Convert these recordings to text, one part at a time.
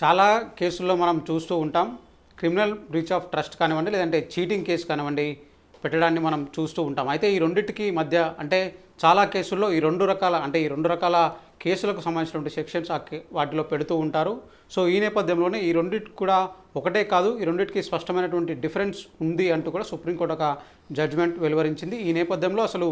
చాలా కేసుల్లో మనం చూస్తూ ఉంటాం. క్రిమినల్ బ్రీచ్ ఆఫ్ ట్రస్ట్ కానివ్వండి, లేదంటే చీటింగ్ కేసు కానివ్వండి పెట్టడాన్ని మనం చూస్తూ ఉంటాం. అయితే ఈ రెండింటికి మధ్య అంటే చాలా కేసుల్లో ఈ రెండు రకాల కేసులకు సంబంధించినటువంటి సెక్షన్స్ వాటిలో పెడుతూ ఉంటారు. సో ఈ నేపథ్యంలోనే ఈ రెండింటికి కూడా ఒకటే కాదు, ఈ రెండింటికి స్పష్టమైనటువంటి డిఫరెన్స్ ఉంది అంటూ కూడా సుప్రీంకోర్టు ఒక జడ్జిమెంట్ వెలువరించింది. ఈ నేపథ్యంలో అసలు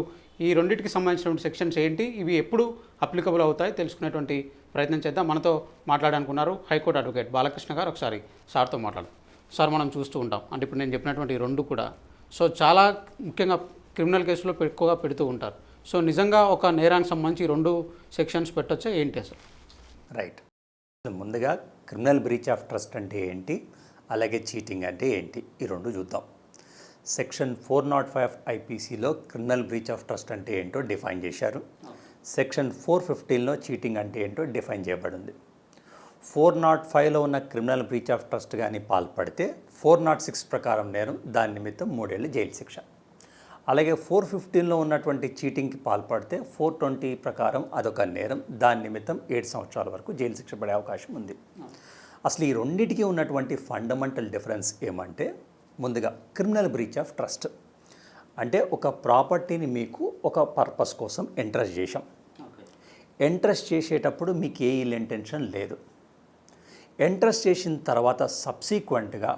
ఈ రెండింటికి సంబంధించినటువంటి సెక్షన్స్ ఏంటి, ఇవి ఎప్పుడు అప్లికబుల్ అవుతాయి తెలుసుకునేటువంటి ప్రయత్నం చేద్దాం. మనతో మాట్లాడాలనుకున్నారు హైకోర్టు అడ్వకేట్ బాలకృష్ణ గారు. ఒకసారి సార్తో మాట్లాడదాం. సార్, మనం చూస్తూ ఉంటాం అంటే ఇప్పుడు నేను చెప్పినటువంటి రెండు కూడా సో చాలా ముఖ్యంగా క్రిమినల్ కేసులో ఎక్కువగా పెడుతూ ఉంటారు. సో నిజంగా ఒక నేరానికి సంబంధించి రెండు సెక్షన్స్ పెట్టొచ్చా ఏంటి అసలు? రైట్. ముందుగా క్రిమినల్ బ్రీచ్ ఆఫ్ ట్రస్ట్ అంటే ఏంటి, అలాగే చీటింగ్ అంటే ఏంటి, ఈ రెండు చూద్దాం. సెక్షన్ 405 ఐపీసీలో క్రిమినల్ బ్రీచ్ ఆఫ్ ట్రస్ట్ అంటే ఏంటో డిఫైన్ చేశారు. సెక్షన్ 415లో చీటింగ్ అంటే ఏంటో డిఫైన్ చేయబడింది. 405లో ఉన్న క్రిమినల్ బ్రీచ్ ఆఫ్ ట్రస్ట్ కానీ పాల్పడితే 406 ప్రకారం నేరం, దాని నిమిత్తం 3 ఏళ్ళు జైలు శిక్ష. అలాగే 415లో ఉన్నటువంటి చీటింగ్కి పాల్పడితే 420 ప్రకారం అదొక నేరం, దాని నిమిత్తం 7 సంవత్సరాల వరకు జైలు శిక్ష పడే అవకాశం ఉంది. అసలు ఈ రెండింటికి ఉన్నటువంటి ఫండమెంటల్ డిఫరెన్స్ ఏమంటే, ముందుగా క్రిమినల్ బ్రీచ్ ఆఫ్ ట్రస్ట్ అంటే ఒక ప్రాపర్టీని మీకు ఒక పర్పస్ కోసం ఎంట్రస్ట్ చేశాం. ఎంట్రస్ట్ చేసేటప్పుడు మీకు ఏ ఇల్ ఇంటెన్షన్ లేదు. ఎంట్రస్ట్ చేసిన తర్వాత సబ్సిక్వెంట్గా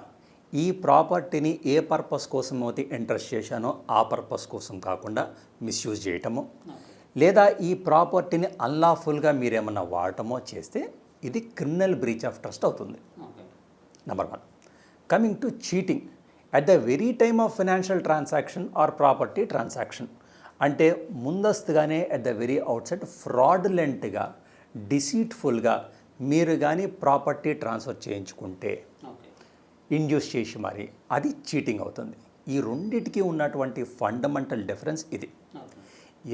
ఈ ప్రాపర్టీని ఏ పర్పస్ కోసం అయితే ఇంట్రెస్ట్ చేశానో ఆ పర్పస్ కోసం కాకుండా మిస్యూజ్ చేయటము, లేదా ఈ ప్రాపర్టీని అన్లాఫుల్గా మీరేమన్నా వాడటమో చేస్తే ఇది క్రిమినల్ బ్రీచ్ ఆఫ్ ట్రస్ట్ అవుతుంది. Number 1. Coming to cheating at the very time of financial transaction are property transaction అంటే ముందస్తుగానే అట్ ద వెరీ అవుట్సైడ్ ఫ్రాడులెంట్గా, డిసీట్ఫుల్గా మీరు కానీ ప్రాపర్టీ ట్రాన్స్ఫర్ చేయించుకుంటే, ఇండ్యూస్ చేసి మరి, అది చీటింగ్ అవుతుంది. ఈ రెండింటికి ఉన్నటువంటి ఫండమెంటల్ డిఫరెన్స్ ఇది.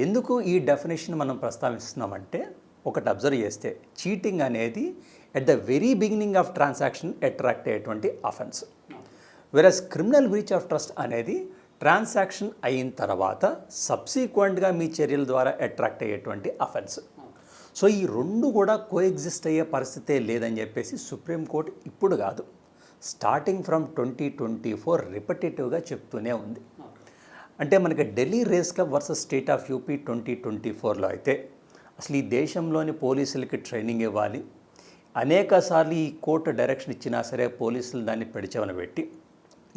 ఎందుకు ఈ డెఫినేషన్ మనం ప్రస్తావిస్తున్నామంటే, ఒకటి అబ్జర్వ్ చేస్తే చీటింగ్ అనేది at the very beginning of transaction attract అయ్యేటువంటి offence, versus criminal breach of trust అనేది ట్రాన్సాక్షన్ అయిన తర్వాత సబ్సిక్వెంట్గా మీ చర్యల ద్వారా అట్రాక్ట్ అయ్యేటువంటి అఫెన్స్. సో ఈ రెండు కూడా కోఎగ్జిస్ట్ అయ్యే పరిస్థితే లేదని చెప్పేసి సుప్రీంకోర్టు ఇప్పుడు కాదు, స్టార్టింగ్ ఫ్రమ్ 2024 రిపిటేటివ్గా చెప్తూనే ఉంది. అంటే మనకి Delhi race club versus state of UP 2024లో అయితే అసలు ఈ దేశంలోని పోలీసులకి ట్రైనింగ్ ఇవ్వాలి, అనేక సార్లు ఈ కోర్టు డైరెక్షన్ ఇచ్చినా సరే పోలీసులు దాన్ని పెడిచెవన పెట్టి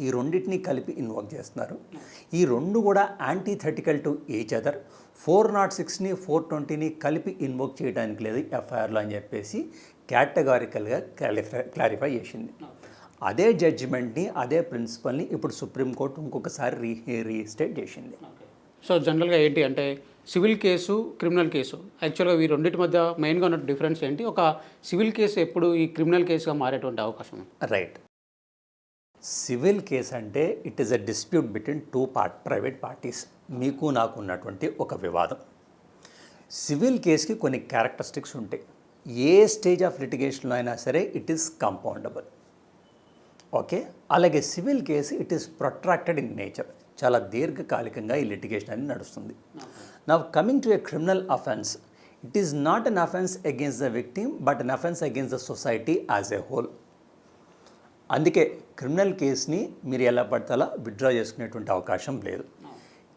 ఈ రెండింటినీ కలిపి ఇన్వోక్ చేస్తున్నారు. ఈ రెండు కూడా యాంటీథెటికల్ టు ఈచ్ అదర్. 406ని 420ని కలిపి ఇన్వోక్ చేయడానికి లేదు ఎఫ్ఐఆర్లో అని చెప్పేసి కేటగారికల్గా క్లారిఫై చేసింది. అదే జడ్జిమెంట్ని, అదే ప్రిన్సిపల్ని ఇప్పుడు సుప్రీంకోర్టు ఇంకొకసారి రీస్టేట్ చేసింది. సో జనరల్గా ఏంటి అంటే సివిల్ కేసు, క్రిమినల్ కేసు, యాక్చువల్గా ఈ రెండింటి మధ్య మెయిన్గా ఉన్న డిఫరెన్స్ ఏంటి? ఒక సివిల్ కేసు ఎప్పుడు ఈ క్రిమినల్ కేసుగా మారేటువంటి అవకాశం? రైట్. సివిల్ కేసు అంటే it is a dispute between private parties, మీకు నాకు ఉన్నటువంటి ఒక వివాదం. సివిల్ కేసుకి కొన్ని క్యారెక్టరిస్టిక్స్ ఉంటాయి. ఏ స్టేజ్ ఆఫ్ లిటిగేషన్లో అయినా సరే ఇట్ ఈస్ కంపౌండబుల్. ఓకే. అలాగే civil case it is protracted in nature, చాలా దీర్ఘకాలికంగా ఈ లిటిగేషన్ అనేది నడుస్తుంది. Now coming to a criminal offence, it is not an offence against the victim but an offence against the society as a whole. అందుకే criminal కేసుని మీరు ఎలా పడితే అలా విత్డ్రా చేసుకునేటువంటి అవకాశం లేదు.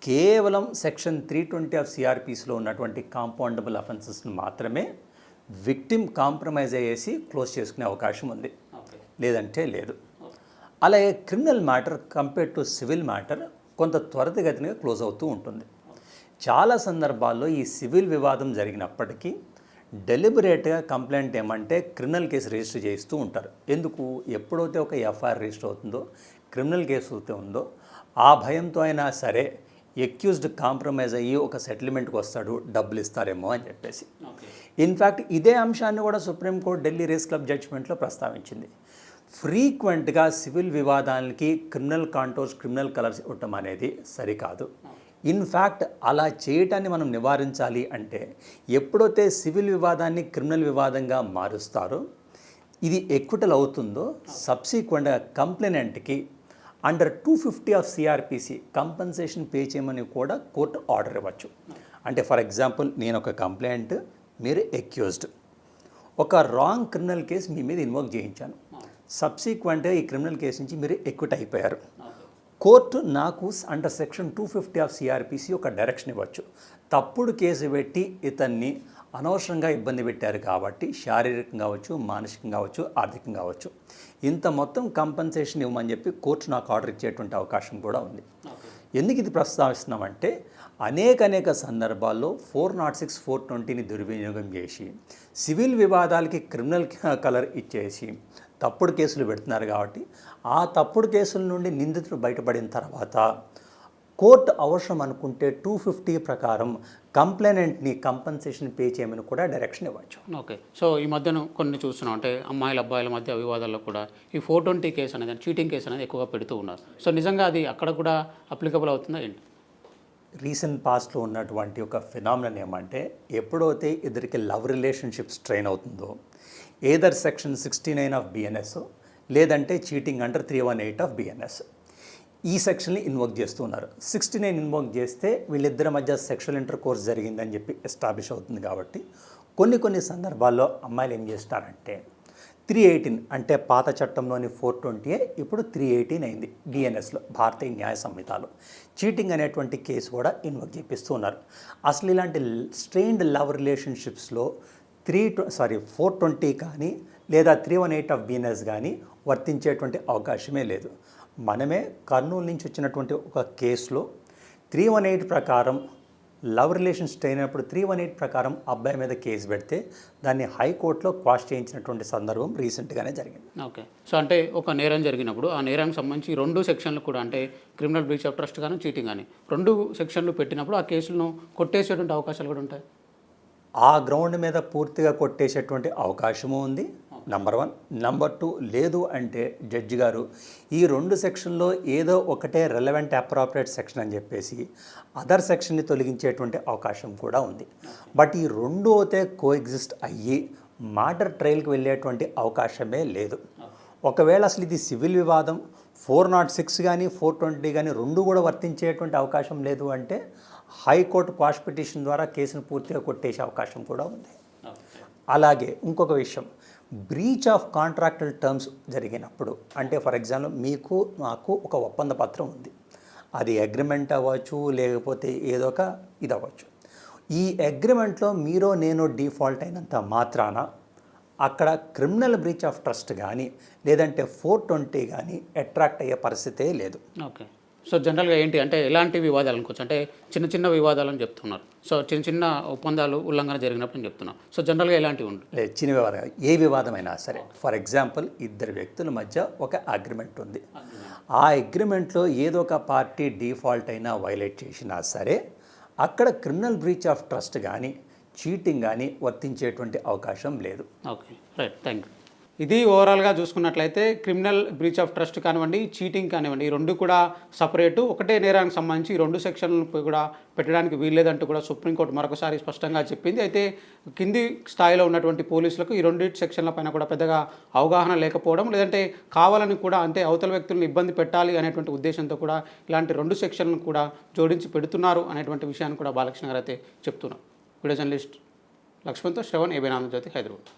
కేవలం సెక్షన్ 320 ఆఫ్ సిఆర్పిసిలో ఉన్నటువంటి కాంపౌండబుల్ అఫెన్సెస్ని మాత్రమే విక్టిమ్ కాంప్రమైజ్ అయ్యేసి క్లోజ్ చేసుకునే అవకాశం ఉంది, లేదంటే లేదు. అలాగే criminal matter compare to civil matter కొంత త్వరితగతిన క్లోజ్ అవుతూ ఉంటుంది. చాలా సందర్భాల్లో ఈ సివిల్ వివాదం జరిగినప్పటికీ డెలిబరేట్గా కంప్లైంట్ ఏమంటే క్రిమినల్ కేసు రిజిస్టర్ చేయిస్తూ ఉంటారు. ఎందుకు? ఎప్పుడైతే ఒక ఎఫ్ఐఆర్ రిజిస్టర్ అవుతుందో, క్రిమినల్ కేసు అవుతే ఉందో, ఆ భయంతో అయినా సరే ఎక్యూజ్డ్ కాంప్రమైజ్ అయ్యి ఒక సెటిల్మెంట్కి వస్తాడు, డబ్బులు ఇస్తారేమో అని చెప్పేసి. ఇన్ఫ్యాక్ట్ ఇదే అంశాన్ని కూడా సుప్రీంకోర్టు ఢిల్లీ రేస్ క్లబ్ జడ్జిమెంట్లో ప్రస్తావించింది. ఫ్రీక్వెంట్గా సివిల్ వివాదాలకి క్రిమినల్ కాంటోర్స్, క్రిమినల్ కలర్స్ ఇవ్వటం అనేది సరికాదు. ఇన్ఫ్యాక్ట్ అలా చేయటాన్ని మనం నివారించాలి అంటే ఎప్పుడైతే సివిల్ వివాదాన్ని క్రిమినల్ వివాదంగా మారుస్తారో, ఇది ఎక్విటల్ అవుతుందో, సబ్సిక్వెంట్గా కంప్లైనెంట్కి under 250 of CrPC compensation pay చేయమని కూడా కోర్టు ఆర్డర్ ఇవ్వచ్చు. అంటే ఫర్ ఎగ్జాంపుల్ నేను ఒక కంప్లైంట్, మీరు ఎక్యూజ్డ్, ఒక రాంగ్ క్రిమినల్ కేసు మీ మీద ఇన్వోక్ చేయించాను. సబ్సిక్వెంట్గా ఈ క్రిమినల్ కేసు నుంచి మీరు ఎక్విట్ అయిపోయారు. కోర్టు నాకు అండర్ సెక్షన్ 250 ఆఫ్ సిఆర్పిసి ఒక డైరెక్షన్ ఇవ్వచ్చు. తప్పుడు కేసు పెట్టి ఇతన్ని అనవసరంగా ఇబ్బంది పెట్టారు కాబట్టి శారీరకంగా కావచ్చు, మానసికంగా కావచ్చు, ఆర్థికంగా కావచ్చు, ఇంత మొత్తం కంపెన్సేషన్ ఇవ్వమని చెప్పి కోర్టు నాకు ఆర్డర్ ఇచ్చేటువంటి అవకాశం కూడా ఉంది. ఎందుకు ఇది ప్రస్తావిస్తున్నామంటే అనేక సందర్భాల్లో 406, 420ని దుర్వినియోగం చేసి సివిల్ వివాదాలకి క్రిమినల్ కలర్ ఇచ్చేసి తప్పుడు కేసులు పెడుతున్నారు. కాబట్టి ఆ తప్పుడు కేసుల నుండి నిందితుడు బయటపడిన తర్వాత కోర్టు అవసరం అనుకుంటే 250 ప్రకారం కంప్లైనెంట్ని కంపెన్సేషన్ పే చేయమని కూడా డైరెక్షన్ ఇవ్వచ్చు. ఓకే. సో ఈ మధ్యన కొన్ని చూస్తున్నాం, అంటే అమ్మాయిల అబ్బాయిల మధ్య వివాదాల్లో కూడా ఈ 420 కేసు అనేది, చీటింగ్ కేసు అనేది ఎక్కువగా పెడుతూ ఉన్నారు. సో నిజంగా అది అక్కడ కూడా అప్లికబుల్ అవుతుందా ఏంటి? రీసెంట్ పాస్ట్లో ఉన్నటువంటి ఒక ఫినామినన్ ఏమంటే, ఎప్పుడైతే ఇద్దరికి లవ్ రిలేషన్షిప్ స్ట్రెయిన్ అవుతుందో ఏదర్ సెక్షన్ 69 ఆఫ్ బిఎన్ఎస్ లేదంటే చీటింగ్ అండర్ 318 ఆఫ్ బిఎన్ఎస్ ఈ సెక్షన్ని ఇన్వోక్ చేస్తున్నారు. 69 ఇన్వోక్ చేస్తే వీళ్ళిద్దరి మధ్య సెక్షువల్ ఇంటర్ కోర్స్ జరిగిందని చెప్పి ఎస్టాబ్లిష్ అవుతుంది. కాబట్టి కొన్ని సందర్భాల్లో అమ్మాయిలు ఏం చేస్తారంటే 318 అంటే పాత చట్టంలోని 420 ఇప్పుడు 318 అయింది బిఎన్ఎస్లో, భారతీయ న్యాయ సంహితలో చీటింగ్ అనేటువంటి కేసు కూడా ఇన్వోక్ చేపిస్తూ ఉన్నారు. అసలు ఇలాంటి స్ట్రెయిన్డ్ లవ్ రిలేషన్షిప్స్లో 420 కానీ లేదా 318 ఆఫ్ బిఎన్ఎస్ కానీ వర్తించేటువంటి అవకాశమే లేదు. మనమే కర్నూలు నుంచి వచ్చినటువంటి ఒక కేసులో 318 ప్రకారం లవ్ రిలేషన్ స్ట్రెయిన్ అయినప్పుడు 318 ప్రకారం అబ్బాయి మీద కేసు పెడితే దాన్ని హైకోర్టులో క్వాష్ చేయించినటువంటి సందర్భం రీసెంట్గానే జరిగింది. ఓకే. సో అంటే ఒక నేరం జరిగినప్పుడు ఆ నేరానికి సంబంధించి 2 సెక్షన్లు కూడా, అంటే క్రిమినల్ బ్రీచ్ ఆఫ్ ట్రస్ట్ కానీ చీటింగ్ కానీ 2 సెక్షన్లు పెట్టినప్పుడు ఆ కేసులను కొట్టేసేటువంటి అవకాశాలు కూడా ఉంటాయి. ఆ గ్రౌండ్ మీద పూర్తిగా కొట్టేసేటువంటి అవకాశము ఉంది, నంబర్ 1. నంబర్ 2, లేదు అంటే జడ్జి గారు ఈ 2 సెక్షన్లో ఏదో ఒకటే రెలవెంట్ అప్రాప్రియేట్ సెక్షన్ అని చెప్పేసి అదర్ సెక్షన్ని తొలగించేటువంటి అవకాశం కూడా ఉంది. బట్ ఈ 2 అయితే కోఎగ్జిస్ట్ అయ్యి మర్డర్ ట్రయల్కి వెళ్ళేటువంటి అవకాశమే లేదు. ఒకవేళ అసలు ఇది సివిల్ వివాదం 406 కానీ 420 కానీ 2 కూడా వర్తించేటువంటి అవకాశం లేదు అంటే హైకోర్టు క్వాష్ పిటిషన్ ద్వారా కేసును పూర్తిగా కొట్టేసే అవకాశం కూడా ఉంది. అలాగే ఇంకొక విషయం, బ్రీచ్ ఆఫ్ కాంట్రాక్టువల్ టర్మ్స్ జరిగినప్పుడు, అంటే ఫర్ ఎగ్జాంపుల్ మీకు నాకు ఒక ఒప్పంద పత్రం ఉంది, అది అగ్రిమెంట్ అవ్వచ్చు లేకపోతే ఏదో ఒక ఇది అవ్వచ్చు. ఈ అగ్రిమెంట్లో మీరు నేను డిఫాల్ట్ అయినంత మాత్రాన అక్కడ క్రిమినల్ బ్రీచ్ ఆఫ్ ట్రస్ట్ కానీ లేదంటే 420 కానీ అట్రాక్ట్ అయ్యే పరిస్థితే లేదు. ఓకే. సో జనరల్గా ఏంటి అంటే ఎలాంటి వివాదాలు అనుకోవచ్చు, అంటే చిన్న వివాదాలని చెప్తున్నారు. సో చిన్న ఒప్పందాలు ఉల్లంఘన జరిగినప్పుడు చెప్తున్నాం. సో జనరల్గా ఎలాంటివి ఉంటుంది? లేదు, చిన్న వివాదం, ఏ వివాదమైనా సరే. ఫర్ ఎగ్జాంపుల్ ఇద్దరు వ్యక్తుల మధ్య ఒక అగ్రిమెంట్ ఉంది. ఆ అగ్రిమెంట్లో ఏదో ఒక పార్టీ డిఫాల్ట్ అయినా వైలేట్ చేసినా సరే అక్కడ క్రిమినల్ బ్రీచ్ ఆఫ్ ట్రస్ట్ కానీ చీటింగ్ కానీ వర్తించేటువంటి అవకాశం లేదు. Okay, right, thank you. ఇది ఓవరాల్గా చూసుకున్నట్లయితే క్రిమినల్ బ్రీచ్ ఆఫ్ ట్రస్ట్ కానివ్వండి, చీటింగ్ కానివ్వండి, ఈ 2 కూడా సపరేటు, ఒకటే నేరానికి సంబంధించి ఈ 2 సెక్షన్లు కూడా పెట్టడానికి వీల్లేదంటూ కూడా సుప్రీంకోర్టు మరొకసారి స్పష్టంగా చెప్పింది. అయితే కింది స్థాయిలో ఉన్నటువంటి పోలీసులకు ఈ 2 సెక్షన్ల పైన కూడా పెద్దగా అవగాహన లేకపోవడం, లేదంటే కావాలని కూడా అంటే అవతల వ్యక్తులను ఇబ్బంది పెట్టాలి అనేటువంటి ఉద్దేశంతో కూడా ఇలాంటి 2 సెక్షన్లను కూడా జోడించి పెడుతున్నారు అనేటువంటి విషయాన్ని కూడా బాలకృష్ణ గారు అయితే చెప్తున్నారు. వీడియో జర్నలిస్ట్ లక్ష్మణ్తో శ్రవణ్, ఏబీ ఆంధ్రజ్యోతి, హైదరాబాద్.